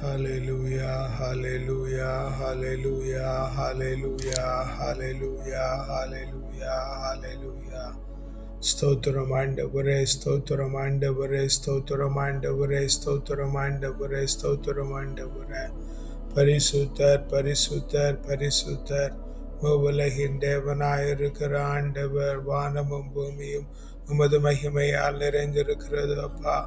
Hallelujah, hallelujah, hallelujah, hallelujah, hallelujah, hallelujah, hallelujah. ஸ்தோத்திரம் ஆண்டவரே, ஸ்தோத்திரம் ஆண்டவரே, ஸ்தோத்திரம் ஆண்டவரே, ஸ்தோத்திரம் ஆண்டவரே, ஸ்தோத்திரம் ஆண்டவரே. பரிசுத்தர், பரிசுத்தர், பரிசுத்தர். உலகின் தேவனாயிருக்கிற ஆண்டவர், வானமும் பூமியும் உமது மகிமையால் நிறைந்திருக்கிறது அப்பா.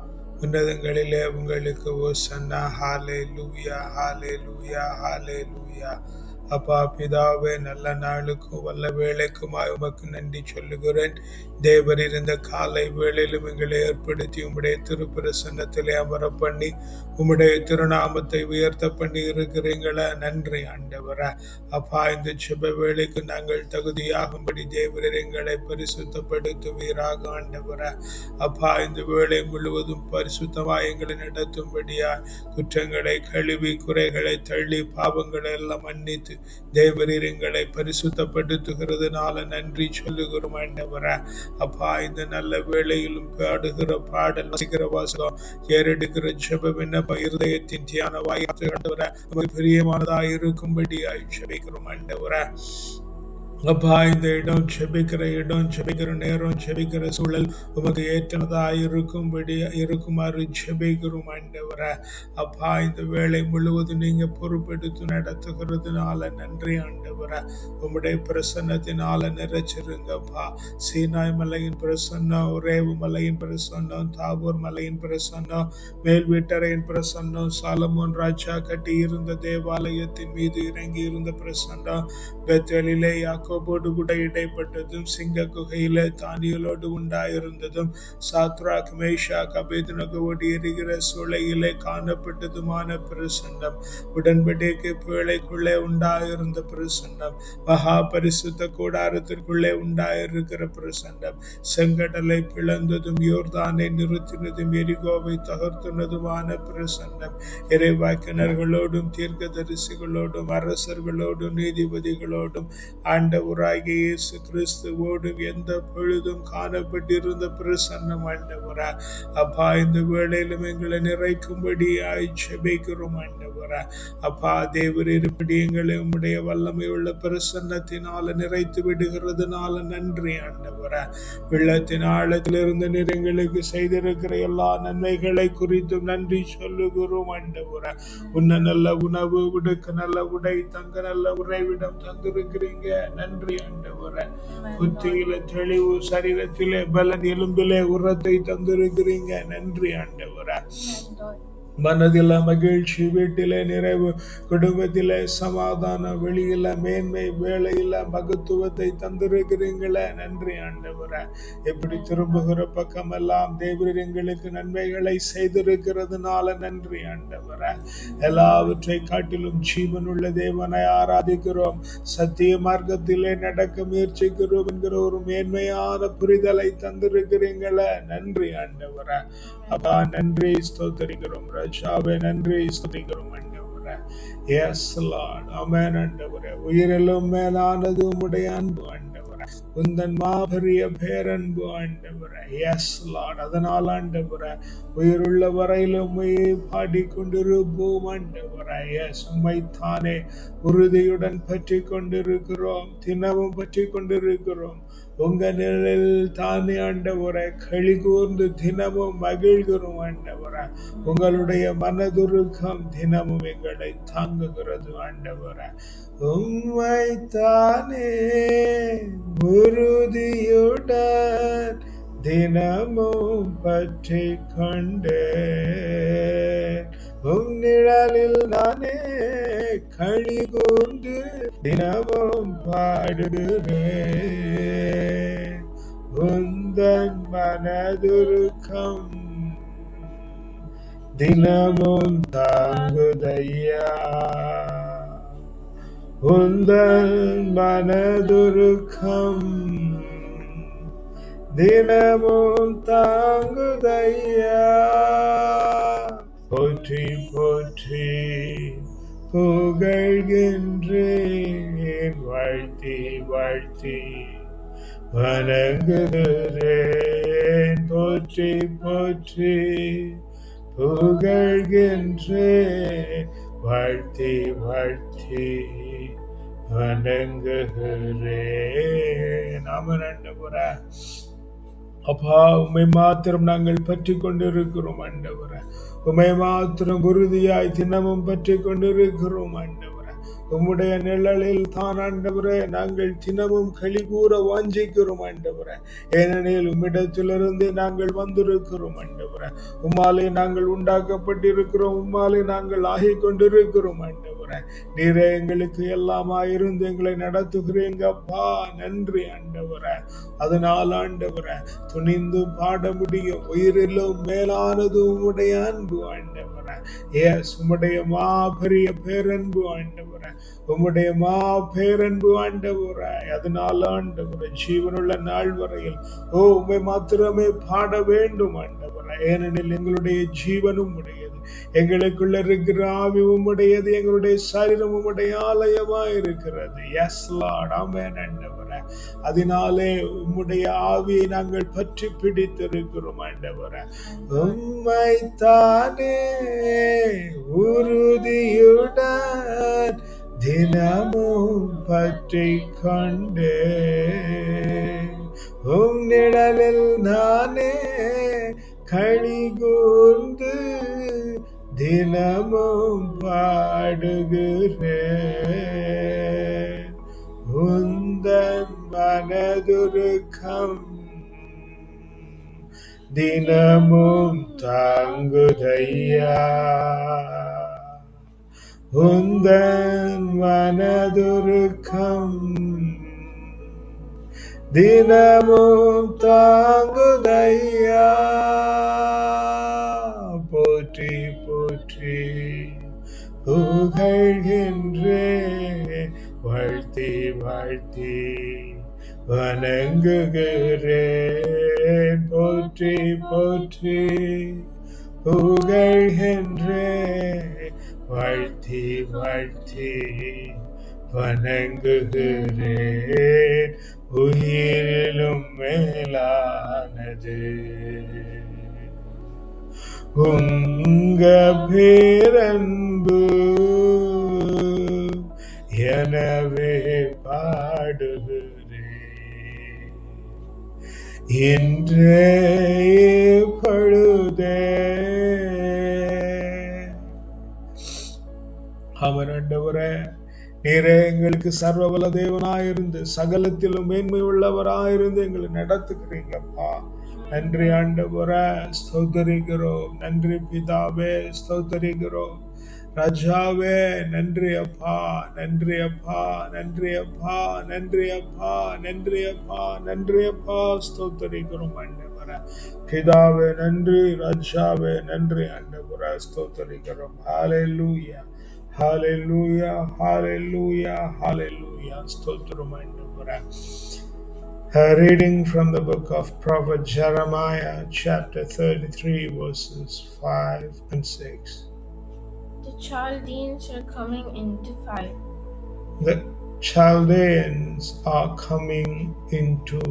உன்னதங்களிலே உங்களுக்கு ஓசன்னா. ஹalleluya, ஹalleluya, ஹalleluya. அப்பா பிதாவே, நல்ல நாளுக்கும் வல்ல வேளைக்குமாய் உமக்கு நன்றி சொல்லுகிறேன். தேவர் இருந்த காலை வேளையிலும் எங்களை ஏற்படுத்தி உம்முடைய திருப்பிரசன்னத்திலே அமர பண்ணி உம்முடைய திருநாமத்தை உயர்த்த பண்ணி இருக்கிறீங்கள. நன்றி ஆண்டவரே. அப்பா, இந்த செப வேளைக்கு நாங்கள் தகுதியாகும்படி தேவரீர் எங்களை பரிசுத்தப்படுத்துவீராக ஆண்டவரே. அப்பா, இந்த வேளை முழுவதும் பரிசுத்தமாய் எங்களை நடத்தும்படியா குற்றங்களை கழுவி குறைகளை தள்ளி பாவங்களை எல்லாம் மன்னித்து தேவரீர் எங்களை பரிசுத்தப்படுத்துகிறதுனால நன்றி சொல்லுகிறோம் ஆண்டவரே. அப்பா, இந்த நல்ல வேளையிலும் பாடுகிற பாடல், வாசிக்கிற வாசகம், ஏறெடுக்கிற ஜெபம், விண்ணப்ப இருதயத்தின் தியான வாய்ப்பு ஆண்டவரே நமக்கு பிரியமானதாய் இருக்கும்படியாய் ஜெபிக்கிறோம் ஆண்டவரே. அப்பா, இந்த இடம் செபிக்கிற இடம், செபிக்கிற நேரம், செபிக்கிற சூழல் உமக்கு ஏற்றதாக இருக்குமாறு செபிக்கிறோம் ஆண்டவரே. அப்பா, இந்த வேலை முழுவதும் நீங்க பொறுப்பெடுத்து நடத்துகிறதுனால நன்றி ஆண்டவரே. உம்முடைய பிரசன்னத்தினால நிறைச்சிருங்கப்பா. சீனாய் மலையின் பிரசன்னம், ரேவு மலையின் பிரசன்னம், தாபூர் மலையின் பிரசன்னம், மேல் வீட்டறையின் பிரசன்னம், சாலமோன் ராஜா கட்டி இருந்த தேவாலயத்தின் மீது இறங்கி இருந்த பிரசன்னம், பெத்தேலிலே யாக்கோபோடு கூட இடைப்பட்டதும், சிங்க குகையிலே தானியலோடு உண்டாயிருந்ததும், சாத்ராக் மேஷாக் அபேத்நேகோவோடு எரிகிற சூளையிலே காணப்பட்டதுமான பிரசன்னம், உடன்படிக்கை பேழைக்குள்ளே உண்டாயிருந்த பிரசன்னம், மகா பரிசுத்த கூடாரத்திற்குள்ளே உண்டாயிருக்கிற பிரசன்னம், செங்கடலை பிளந்ததும், யோர்தானை நிறுத்தினதும், எரிகோவை தகர்த்துனதுமான பிரசன்னம், இறைவாக்கினர்களோடும் தீர்க்கதரிசிகளோடும் அரசர்களோடும் நீதிபதிகளோடும் ஆண்டவராகிய இயேசு கிறிஸ்துவோடும் எந்த பொழுதும் காணப்பட்டிருந்த பிரசன்னம் ஆண்டவரா. அப்பா, இந்த வேளையிலும் எங்களை நிறைக்கும்படியாய் ஜெபிக்கிறோம் ஆண்டவரா. அப்பா, தேவர் இருப்படி எங்களை உம்முடைய வல்லமை உள்ள பிரசன்னத்தினால நிறைத்து விடுகிறதுனால நன்றி ஆண்டவரா. வெள்ளத்தின் ஆழத்திலிருந்து நீர் எங்களுக்கு செய்திருக்கிற எல்லா நன்மைகளை குறித்தும் நன்றி சொல்லுகிறோம் ஆண்டவரா. உன்ன நல்ல உணவு, உடுக்க நல்ல உடை, தங்க நல்ல உறைவிடம் தந்திருக்கிறீங்க. நன்றி ஆண்டவரே. புத்தியில தெளிவு, சரீரத்திலே பலன், எலும்பிலே உரத்தை தந்திருக்கிறீங்க. நன்றி ஆண்டவரே. மனதில மகிழ்ச்சி, வீட்டிலே நிறைவு, குடும்பத்திலே சமாதானம், வெளியில மேன்மை, வேலையில மகத்துவத்தை தந்திருக்கிறீங்களே. நன்றி ஆண்டவரே. எப்படி திரும்புகிற பக்கமெல்லாம் தேவரீர் எங்களுக்கு நன்மைகளை செய்திருக்கிறதுனால நன்றி ஆண்டவரே. எல்லாவற்றை காட்டிலும் ஜீவனுள்ள தேவனை ஆராதிக்கிறோம், சத்திய மார்க்கத்திலே நடக்க முயற்சிக்கிறோம் என்கிற ஒரு மேன்மையான புரிதலை தந்திருக்கிறீங்களே. நன்றி ஆண்டவரே. அப்பா, நன்றி ஸ்தோத்திரிக்கிறோம் ராஜாவே. நன்றி ஸ்தோத்திரிக்கிறோம் ஆண்டவரே. எஸ் லார்ட், ஆமென் ஆண்டவரே. உயிரிலும் மேலானது உம்முடைய அன்பு ஆண்டவரே, உந்தன் மாபெரிய பேரன்பு ஆண்டவரே. எஸ் லார்ட், அதனால் ஆண்டவரே உயிருள்ள வரையிலும் உம்மையே பாடிக்கொண்டிருப்போம் ஆண்டவரே. எஸ், உம்மைத்தானே உறுதியுடன் பற்றி கொண்டிருக்கிறோம், தினமும் பற்றி கொண்டிருக்கிறோம். உங்க நிழலில் தானே ஆண்டவரே களி கூர்ந்து தினமும் மகிழ்கிறோம் ஆண்டவரே. உங்களுடைய மனதுருக்கம் தினமும் எங்களை தாங்குகிறது ஆண்டவரே. உம்மைத்தானே உறுதியுடன் தினமும் பற்றி கொண்டேன், உம் நிழலில் நானே களி கூர்ந்து தினமும் பாடுகிறேன். உந்தன் மனதுருக்கம் தினமும் தாங்குதையா, உந்தன் மனதுருக்கம் தினமும் தாங்குதையா. போற்றி போற்றி புகழ்கின்றேன், வாழ்த்தி வாழ்த்தி வணங்குகிறேன். போற்றி போற்றி புகழ்கின்றேன், வாழ்த்தி வாழ்த்தி வணங்குகிறேன். ஆமென் ஆண்டவரே. அப்பா, உம்மை மாத்திரம் நாங்கள் பற்றி கொண்டிருக்கிறோம் ஆண்டவரே. உம்மை மாத்திரம் உறுதியாய் தினமும் பற்றி கொண்டிருக்கிறோம் ஆண்டவரே. உம்முடைய நிழலில் தான் ஆண்டவரே நாங்கள் தினமும் களி கூற வாஞ்சிக்கிறோம் ஆண்டவரே. ஏனெனில் உம்மிடத்திலிருந்து நாங்கள் வந்திருக்கிறோம் ஆண்டவரே. உம்மாலே நாங்கள் உண்டாக்கப்பட்டிருக்கிறோம், உம்மாலே நாங்கள் ஆகிக் கொண்டிருக்கிறோம் ஆண்டவரே. நீரே எங்களுக்கு எல்லாமாயிருந்து எங்களை நடத்துகிறீங்கப்பா. நன்றி ஆண்டவரே. அதனால் ஆண்டவரே துணிந்து பாட முடியும், உயிரிலும் மேலானது உம்முடைய அன்பு ஆண்டவரே. எஸ், உம்முடைய மாபெரிய பேரன்பு ஆண்டவரே, உம்முடைய பேரன்பு ஆண்டவரே. அதனால் ஆண்டவரே ஜீவனுள்ள நாள் வரையில் உம்மை மாத்திரமே பாட வேண்டும் ஆண்டவரே. ஏனெனில் எங்களுடைய ஜீவனும் உடையது, எங்களுக்குள்ள இருக்கிற ஆவி உம்முடையது, எங்களுடைய சரீரம் உம்முடைய ஆலயமா இருக்கிறது. எஸ் லார்ட், ஆமென் ஆண்டவரே. அதனாலே உம்முடைய ஆவியை நாங்கள் பற்றி பிடித்திருக்கிறோம் ஆண்டவரே. உம்மைத்தானே உறுதியுடன் தினமும் பற்றி கொண்டே, உம் நிழலில் நானே களி கூர்ந்து தினமும் பாடுகிறேன். உந்தன் மனதுருக்கம் தினமும் தாங்குதையா, உந்தன் மனதுருக்கம் தினமும் தாங்குதையா. போற்றி போற்றி புகழ்கின்றேன், வாழ்த்தி வாழ்த்தி வணங்குகிறேன். போற்றி போற்றி புகழ்கின்றேன், வாழ்த்தி வாழ்த்தி வணங்குகிறேன். உயிரிலும் மேலானது உங்க பேரன்பு, எனவே பாடுகிறேன் இன்றே பழுதே. ஆமென் ஆண்டவரே. நீரே எங்களுக்கு சர்வபல தேவனாயிருந்து சகலத்திலும் மேன்மை உள்ளவராயிருந்து எங்களை நடத்துகிறீங்கப்பா. நன்றி ஆண்டவரே, ஸ்தோத்தரிக்கிறோம். நன்றி பிதாவே, ஸ்தோத்தரிக்கிறோம். ராஜாவே, நன்றி அப்பா, நன்றி அப்பா, நன்றி அப்பா, நன்றி அப்பா, நன்றி அப்பா, நன்றி அப்பா, ஸ்தோத்தரிக்கிறோம் ஆண்டவரே. பிதாவே நன்றி, ராஜாவே நன்றி ஆண்டவரே, ஸ்தோத்தரிக்கிறோம். ஹல்லேலூயா, hallelujah, hallelujah, hallelujah. ஸ்தோத்திரம் ஆண்டவரே. A reading from the book of Prophet Jeremiah, chapter 33, verses 5 and 6. The Chaldeans are coming into fight. The Chaldeans are coming into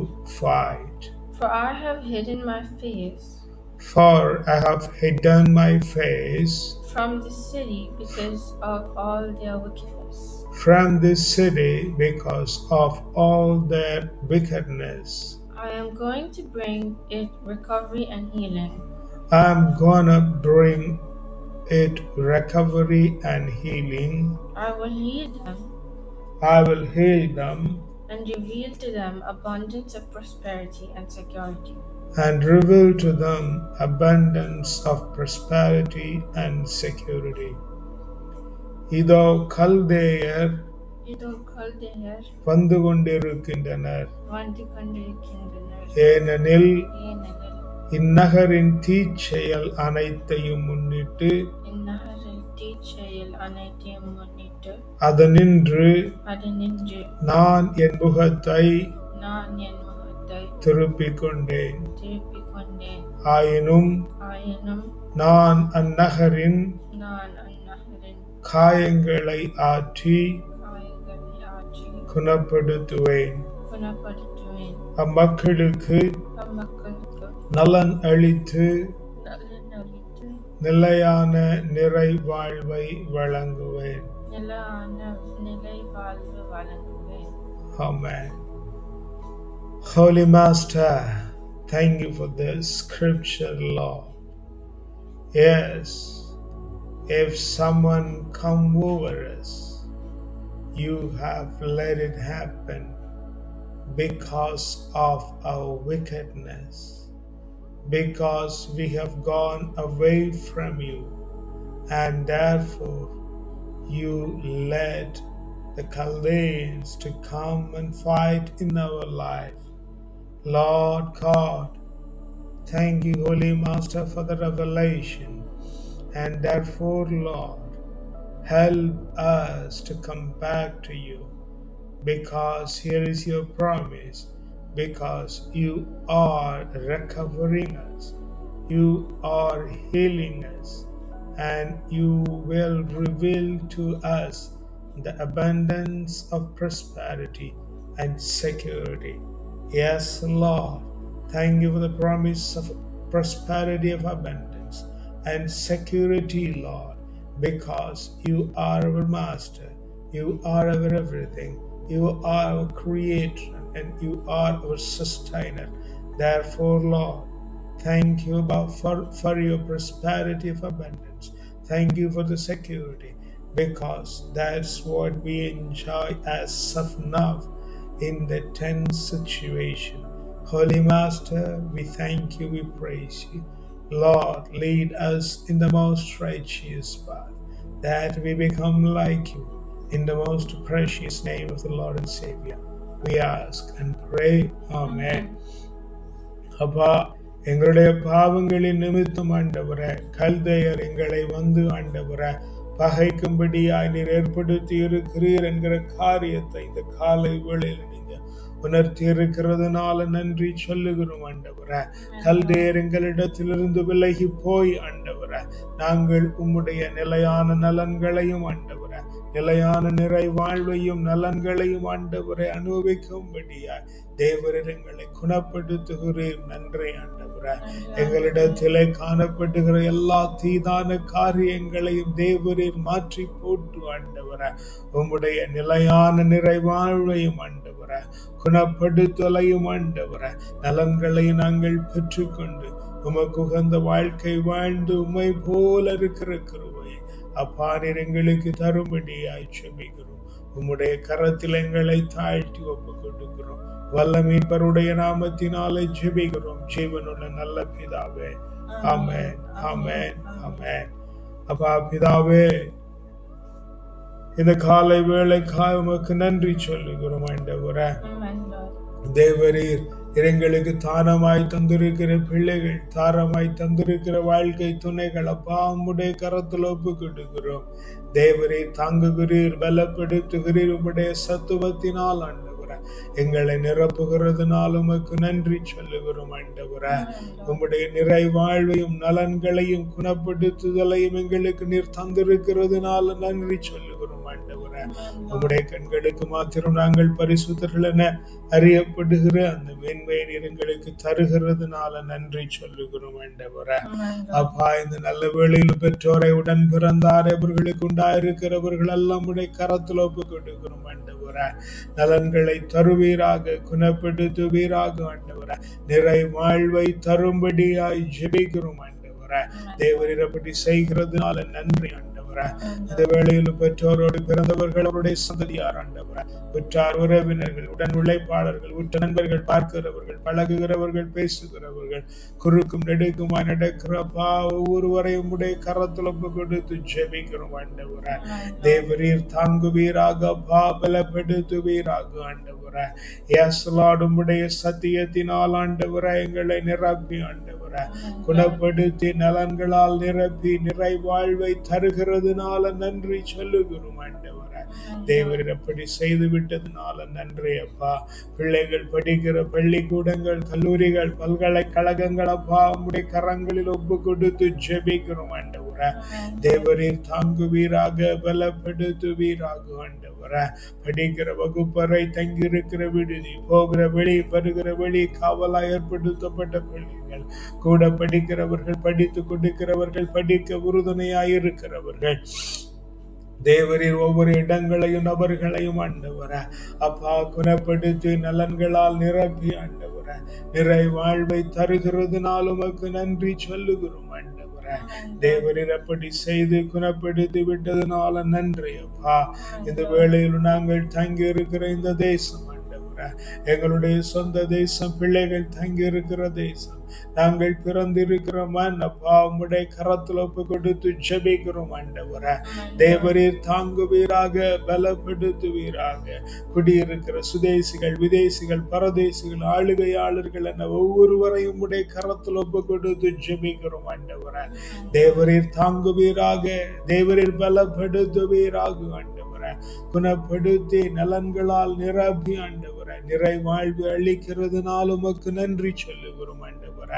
fight. For I have hidden my face from the city because of all their wickedness. From this city because of all their wickedness. I am going to bring it recovery and healing. I'm gonna bring it recovery and healing. I will heal them and reveal to them abundance of prosperity and security. And reveal to them abundance of prosperity and security. இதோ கல்தேயர் வந்து கொண்டிருக்கின்றனர். ஏனெனில் இந்நகரின் தீச்செயல் அனைத்தையும் முன்னிட்டு அதனின்று நான் என் முகத்தை திருப்பிக் கொண்டேன். ஆயினும் நான் அந்நகரின் காயங்களை ஆற்றி குணப்படுத்துவேன். அம்மக்களுக்கு நலன் அளித்து நிலையான நிறைவாழ்வை வழங்குவேன். நிலையான நிலைவாழ்வு வழங்குவேன். Amen. Holy Master, thank you for this scripture, Lord. Yes, if someone come over us, you have let it happen because of our wickedness, because we have gone away from you, and therefore you led the Chaldeans to come and fight in our life. Lord God, thank you, Holy Master, for the revelation, and therefore, Lord, help us to come back to you, because here is your promise, because you are recovering us, you are healing us, and you will reveal to us the abundance of prosperity and security. Yes, Lord, thank you for the promise of prosperity, of abundance and security, Lord, because you are our Master, you are our everything, you are our Creator, and you are our Sustainer. Therefore, Lord, thank you for your prosperity of abundance. Thank you for the security, because that's what we enjoy as of now in the tense situation. Holy Master, we thank you, we praise you. Lord, lead us in the most righteous path, that we become like you. In the most precious name of the Lord and Savior, we ask and pray. Amen. அப்பா, எங்களுடைய பாவங்களின் நிமித்தம் ஆண்டவரே, கல்தையர் எங்களை வந்து ஆண்டவரே பகைக்கும்படியாய் நீர் ஏற்படுத்தி இருக்கிறீர் என்கிற காரியத்தை இந்த காலை வேளையில் நீங்க உணர்த்தி இருக்கிறதுனால நன்றி சொல்லுகிறோம் ஆண்டவரே. கல்தையர் எங்களிடத்திலிருந்து விலகி போய் ஆண்டவரே, நாங்கள் உம்முடைய நிலையான நலன்களையும் ஆண்டவரே, நிலையான நிறைவாழ்வையும் நலன்களையும் ஆண்டவரை அனுபவிக்கும்படியாய் தேவரீர் எங்களை குணப்படுத்துகிறீர். நன்றி ஆண்டவரே. எங்களிடத்திலே காணப்படுகிற எல்லா தீதான காரியங்களையும் தேவரீர் மாற்றி போட்டு ஆண்டவரே, உம்முடைய நிலையான நிறைவாழ்வையும் ஆண்டவரே, குணப்படுத்தலையும் ஆண்டவரே, நலன்களையும் நாங்கள் பெற்றுக்கொண்டு உமக்கு உகந்த வாழ்க்கை வாழ்ந்து உம்மை போல இருக்கிற கிருபையை அப்பா நீர் எங்களுக்கு தரும்படியாய் ஜெபிக்கிறோம். உம்முடைய கரத்தில் எங்களை தாழ்த்தி ஒப்பு கொடுக்கிறோம். வல்ல மீட்பருடைய நாமத்தினாலே ஜெபிக்கிறோம் ஜீவனுள்ள நல்ல பிதாவே. ஆமென், ஆமென், ஆமென். அப்பா பிதாவே, இந்த காலை வேளைக்காய் உமக்கு நன்றி சொல்லுகிறோம் ஆண்டவரே. தேவரீர் எங்களுக்கு தானமாய் தந்திருக்கிற பிள்ளைகள், தாரமாய் தந்திருக்கிற வாழ்க்கை துணைகள் அப்பா உம்முடைய கரத்தில் ஒப்பு கொடுக்கிறோம். தேவரீர் தாங்குகிறீர், பலப்படுத்துகிறீர். உம்முடைய சத்துவத்தினால் ஆண்டவரே எங்களை நிரப்புகிறதுனால் உமக்கு நன்றி சொல்லுகிறோம் ஆண்டவரே. உம்முடைய நிறைவாழ்வையும் நலன்களையும் குணப்படுத்துதலையும் எங்களுக்கு நீர் தந்திருக்கிறதுனால நன்றி சொல்லுகிறோம் ஆண்டவரே. உம்முடைய கண்களுக்கு மாத்திரம் நாங்கள் பரிசுத்தர்கள் என அறியப்படுகிற அந்த மேன்மையை நீர் எங்களுக்கு தருகிறதுனால நன்றி சொல்லுகிறோம் ஆண்டவரே. அப்பா, இந்த நல்ல வேளையில் பெற்றோரை உடன் பிறந்தார் அவர்களுக்கு உண்டாயிருக்கிறவர்கள் எல்லாம் உடைய கரத்தில் ஒப்பு கொடுக்கிறோம் ஆண்டவரே. நலன்களை தருவீராக, குணப்படுத்துவீராக ஆண்டவரே. நிறை வாழ்வை தரும்படியாய் ஜெபிக்கிறோம் ஆண்டவரே. தேவரீர் அப்படி செய்கிறதுனால நன்றி ஆண்டவரே. இந்த வேளையில் பெற்றோரோடு பிறந்தவர்கள், அவருடைய சந்ததியார் ஆண்டவரே, உற்றார் உறவினர்கள், உடன் உழைப்பாளர்கள், உற்ற நண்பர்கள், பார்க்கிறவர்கள், பழகுகிறவர்கள், பேசுகிறவர்கள், குறுக்கும் நெடுக்குமாய் நடக்கிறப்பா ஒவ்வொருவரையும் உடைய கரத்தில் ஒப்பு கொடுத்து ஜெபிக்கிறோம் ஆண்டவரே. தேவரீர் தாங்குவீராக, பலப்படுத்துவீராக ஆண்டவரே. எஸ் லார்ட், உம்முடைய சத்தியத்தினால் ஆண்டவரே எங்களை நிரப்பி ஆண்டவரே, குணப்படுத்தி நலன்களால் நிரப்பி நிறைவாழ்வை தருகிறதுனால நன்றி சொல்லுகிறோம் ஆண்டவரே. தேவரீர் அப்படி செய்து விட்டதுனால நன்றி அப்பா. பிள்ளைகள் படிக்கிற பள்ளிக்கூடங்கள், கல்லூரிகள், பல்கலைக்கழகங்கள் அப்பா உம்முடைய கரங்களில் ஒப்பு கொடுத்து ஜெபிக்கிறோம் ஆண்டவரே. தேவரீர் தாங்குவீராக, பலப்படுத்துவீராக ஆண்டவரே. படிக்கிற வகுப்பறை, தங்கியிருக்கிற விடுதி, போகிற வெளி வருகிற வெளி, காவலா ஏற்படுத்தப்பட்ட பள்ளிகள், கூட படிக்கிறவர்கள், படித்து கொடுக்கிறவர்கள், படிக்க உறுதுணையாயிருக்கிறவர்கள், தேவரீர் ஒவ்வொரு இடங்களையும் நபர்களையும் ஆண்டவர அப்பா குணப்படுத்தி நலன்களால் நிரப்பி ஆண்டவர நிறை வாழ்வை தருகிறதுனால உமக்கு நன்றி சொல்லுகிறோம் ஆண்டவர. தேவரீர் அப்படி செய்து குணப்படுத்தி விட்டதுனால நன்றி அப்பா. இந்த வேளையில் நாங்கள் தங்கி இருக்கிற இந்த தேசம் ஆண்டவர எங்களுடைய சொந்த தேசம், பிள்ளைகள் தங்கி இருக்கிற தேசம், நாங்கள் பிறந்திருக்கிற மண் அப்பா உம்முடைய கரத்தில் ஒப்பு கொடுத்து ஜெபிக்கிறோம் ஆண்டவர. தேவரீர் தாங்குவீராக, பலப்படுத்துவீராக. குடியிருக்கிற சுதேசிகள், விதேசிகள், பரதேசிகள், ஆளுகையாளர்கள் என ஒவ்வொருவரையும் உம்முடைய கரத்தில் ஒப்பு கொடுத்து ஜெபிக்கிறோம் ஆண்டவர. தேவரீர் தாங்குவீராக, தேவரீர் பலப்படுத்துவீராக ஆண்டவர. குணப்படுத்தி நலன்களால் நிரப்பி ஆண்டவர நிறை வாழ்வு அளிக்கிறதுனால உமக்கு நன்றி சொல்லுகிறோம் ஆண்டவர.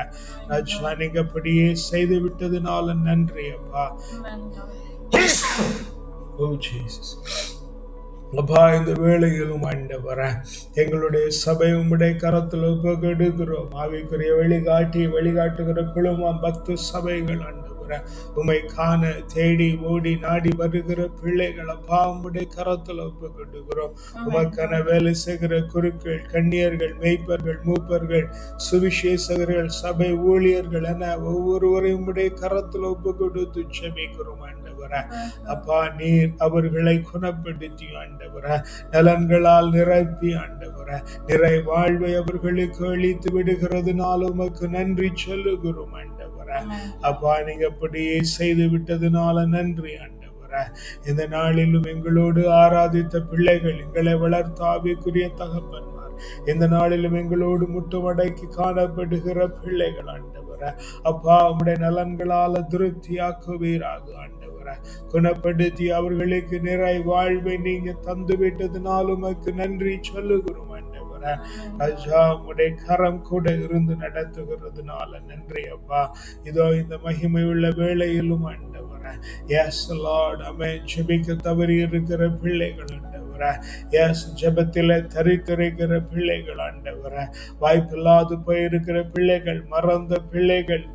ராஜா நீங்க அப்படியே செய்து விட்டதுனால நன்றி அப்பா. Oh Jesus. அப்பா இந்த வேளையிலும் ஆண்டவர எங்களுடைய சபை உம்முடைய கரத்தில் ஒப்பு கொடுக்கிறோம். ஆவிக்குரிய வழிகாட்டுகிற குழுமம், பக்த சபைகள் ஆண்டவர உம்மை காண தேடி ஓடி நாடி வருகிற பிள்ளைகள் அப்பா உம்முடைய கரத்தில் ஒப்பு கொடுக்கிறோம். உமக்கான வேலை செய்கிற குருக்கள், கன்னியர்கள், மேய்ப்பர்கள், மூப்பர்கள், சுவிசேஷகர்கள், சபை ஊழியர்கள் என ஒவ்வொருவரையும் உம்முடைய கரத்தில் ஒப்பு கொடுத்து ஜெபிக்கிறோம் ஆண்டவர. அப்பா நீர் அவர்களை குணப்படுத்தி ஆண்டவர நலன்களால் நிரப்பி ஆண்டவர நிறை வாழ்வை அவர்களுக்கு அளித்து விடுகிறதுனால உமக்கு நன்றி சொல்லுகிறோம் ஆண்டவர. அப்பா நீங்க அப்படியே செய்து விட்டதுனால நன்றி ஆண்டவர. இந்த நாளிலும் எங்களோடு ஆராதித்த பிள்ளைகள், எங்களை வளர்த்த ஆவிக்குரிய தகப்பன்மார், இந்த நாளிலும் எங்களோடு முட்டுமடக்கி காணப்படுகிற பிள்ளைகள் ஆண்டவர அப்பா உம்முடைய நலன்களால் திருப்தியாக்குவீராக ஆண்டவர. குணப்படுத்தி அவர்களுக்கு நிறை வாழ்வை நீங்க தந்து விட்டதுனால உமக்கு நன்றி சொல்லுகிறோம் ஆண்டவர. ராஜா உம்முடைய கரம் கூட இருந்து நடத்துகிறதுனால நன்றி அப்பா. இதோ இந்த மகிமை உள்ள வேளையிலும் ஆண்டவர எஸ் லார்ட் ஆமென் ஜெபிக்க தவறி இருக்கிற பிள்ளைகள் ஆண்டவர, எஸ் ஜெபத்திலே தரித்திருக்கிற பிள்ளைகள் ஆண்டவர, வாய்ப்பில்லாது போயிருக்கிற பிள்ளைகள், மறந்த பிள்ளைகள்,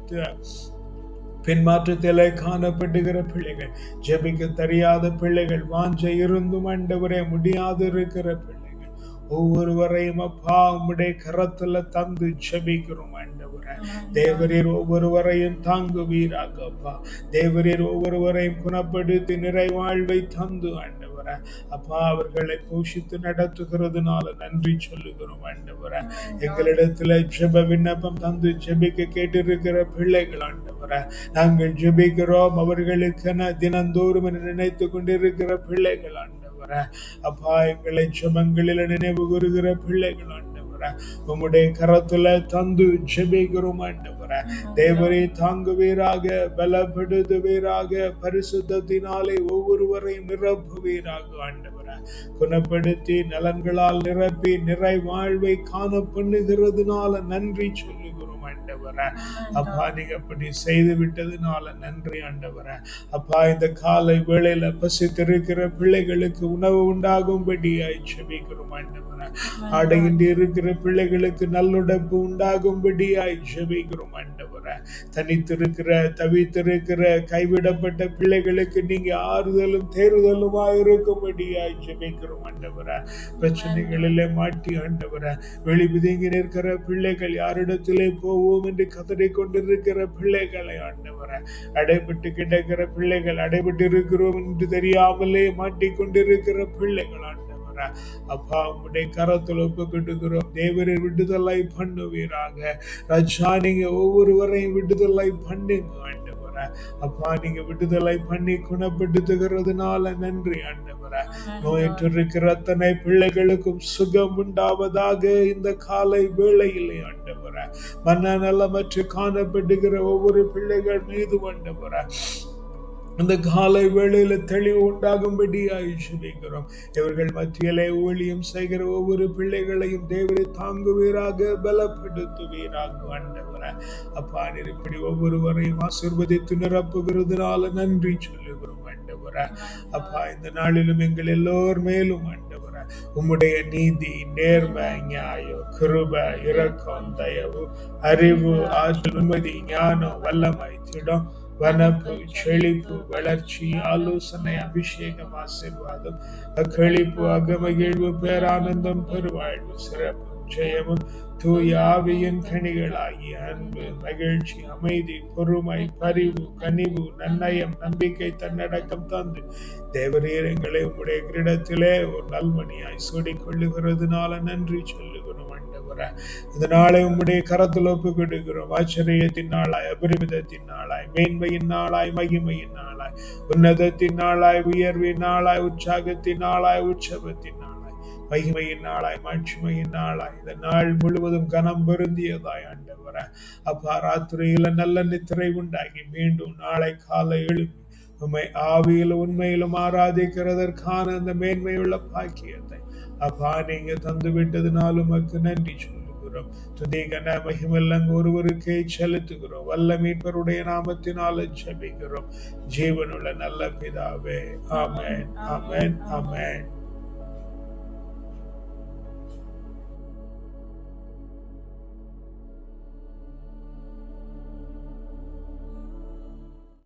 பின்மாற்றத்திலே காணப்படுகிற பிள்ளைகள், ஜெபிக்க தெரியாத பிள்ளைகள், வாஞ்சை இருந்தும் ஆண்டவரே முடியாது இருக்கிற பிள்ளைகள் ஒவ்வொருவரையும் அப்பா உம்முடைய கரத்துல தந்து ஜெபிக்கிறோம் ஆண்டவர. தேவரீர் ஒவ்வொருவரையும் தாங்குவீராக அப்பா. தேவரீர் ஒவ்வொருவரையும் குணப்படுத்தி நிறை வாழ்வை தந்து ஆண்டவர அப்பா அவர்களை போஷித்து நடத்துகிறதுனால நன்றி சொல்லுகிறோம் ஆண்டவர. எங்களிடத்துல ஜெப விண்ணப்பம் தந்து ஜெபிக்க கேட்டிருக்கிற பிள்ளைகள் ஆண்டவர நாங்கள் ஜெபிக்கிறோம். அவர்களுக்கென தினந்தோறும் நினைத்து கொண்டிருக்கிற பிள்ளைகள் ஆண்டவர அப்பா எங்களை ஜெபங்களில் நினைவு கூறுகிற பிள்ளைகள் ஆண்டவர உம்முடைய கரத்துல தந்து ஜெபிக்கிறோம் ஆண்டவர. தேவரே தாங்குவீராக, பலப்படுத்துவீராக, பரிசுத்தத்தினாலே ஒவ்வொருவரையும் நிரப்புவீராக ஆண்டவர. குணப்படுத்தி நலன்களால் நிரப்பி நிறை வாழ்வை காண பண்ணுகிறதுனால நன்றி சொல்லுகிறோம் ஆண்டவர. அப்பா நீங்க அப்படி செய்து விட்டதுனால நன்றி ஆண்டவர. அப்பா இந்த காலை வேளையில பசித்திருக்கிற பிள்ளைகளுக்கு உணவு உண்டாகும்படியாய் ஜெபிக்கிறோம் ஆண்டவர. ஆடையின்றி இருக்கிற பிள்ளைகளுக்கு நல்லுடப்பு உண்டாகும்படியாய் ஜெபிக்கிறோம் ஆண்டவர. தனித்திருக்கிற, தவித்திருக்கிற, கைவிடப்பட்ட பிள்ளைகளுக்கு நீங்க ஆறுதலும் தேறுதலுமாய் இருக்கும்படியாய் ஜெபிக்கிறோம் ஆண்டவர. பிரச்சனைகளிலே மாட்டி ஆண்டவர வெளிவிதங்கி நிற்கிற பிள்ளைகள், யாரிடத்திலே போவோம் என்று கதறி கொண்டிருக்கிற பிள்ளைகளை ஆண்டவர, அடைபட்டு கிடக்கிற பிள்ளைகள், அடைபட்டு இருக்கிறோம் என்று தெரியாமலே மாட்டிக்கொண்டிருக்கிற பிள்ளைகள் ஆண்டவர அப்பா உம்முடைய கரத்தில் ஒப்புக்கொடுக்கிறோம். தேவரை விடுதலை பண்ணுவீராக. ராஜா நீங்க ஒவ்வொருவரையும் விடுதலை பண்ணுங்க ஆண்டவர. அப்பா நீங்க விடுதலை பண்ணி குணப்படுத்துகிறதுனால நன்றி ஆண்டவர. நோயற்றிருக்கிற அத்தனை பிள்ளைகளுக்கும் சுகம் உண்டாவதாக இந்த காலை வேளையிலே ஆண்டவர. மன நலமற்று காணப்படுகிற ஒவ்வொரு பிள்ளைகள் மீது ஆண்டவர அந்த காலை வேளையில தெளிவு உண்டாகும்படியாய் ஜெபிக்கிறோம். இவர்கள் மத்தியிலே ஊழியம் செய்கிற ஒவ்வொரு பிள்ளைகளையும் தேவரை தாங்குவீராக, பலப்படுத்துவீராக ஆண்டவரே. அப்பா நீர் இப்படி ஒவ்வொருவரையும் ஆசீர்வதித்து நிரப்புகிறதுனால நன்றி சொல்லுகிறோம் ஆண்டவரே. அப்பா இந்த நாளிலும் எங்கள் எல்லோர் மேலும் ஆண்டவரே உம்முடைய நீதி, நேர்மை, நியாயம், கிருபை, இரக்கம், தயவு, அறிவு, ஆற்றல், உண்மதி, ஞானம், வல்லமை, திடம், வனப்பு, செழிப்பு, வளர்ச்சி, ஆலோசனை, அபிஷேகம், ஆசீர்வாதம், அக்களிப்பு, அகமகிழ்வு, பேரானந்தம், பெருவாழ்வு, சிறப்பு, ஜெயமும், தூய ஆவியின் கனிகளாகிய அன்பு, மகிழ்ச்சி, அமைதி, பொறுமை, பரிவு, கனிவு, நன்னயம், நம்பிக்கை, தன்னடக்கம் தந்து தேவரீர் எங்களை உம்முடைய கிரீடத்திலே ஒரு நல்மணியாய் சூடிக்கொள்ளுகிறதுனால நன்றி சொல்லுகிறோம் ஆண்டவரே. இந்த நாளை உம்முடைய கரத்தில் ஒப்புக் கொடுக்கிறோம். ஆச்சரியத்தின் நாளாய், அபரிமிதத்தின் நாளாய், மேன்மையின் நாளாய், மகிமையின் நாளாய், உன்னதத்தின் நாளாய், உயர்வின் நாளாய், உற்சாகத்தின் நாளாய், உற்சவத்தின் நாளாய், மகிமையின் நாளாய், மாட்சிமையின் நாளாய், இந்த நாள் முழுவதும் கனம் பொருந்தியதாய் ஆண்டவரே. அப்பா ராத்திரியில நல்ல நித்திரை உண்டாகி மீண்டும் நாளை காலை எழுப்பி உம்மை ஆவியிலும் உண்மையிலும் ஆராதிக்கிறதற்கான அந்த மேன்மையுள்ள பாக்கியத்தை அப்பா நீங்க தந்து விட்டதுனாலும் உமக்கு நன்றி சொல்லுகிறோம். துதி கன மகிமெல்லாம் ஒருவருக்கே செலுத்துகிறோம். வல்ல மீட்பருடைய நாமத்தினால ஜெபிக்கிறோம் ஜீவனுள்ள நல்ல பிதாவே. ஆமென், ஆமென், ஆமென்.